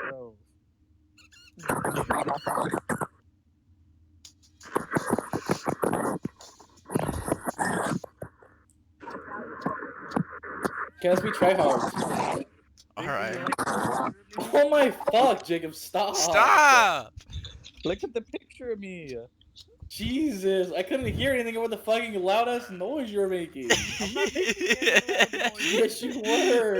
Bro. Guess we try hard. Alright. Oh my fuck, Jacob, stop. Stop! Look at the picture of me. Jesus, I couldn't hear anything over the fucking loud ass noise you were making. I'm not making any loud noise. Yes, you were.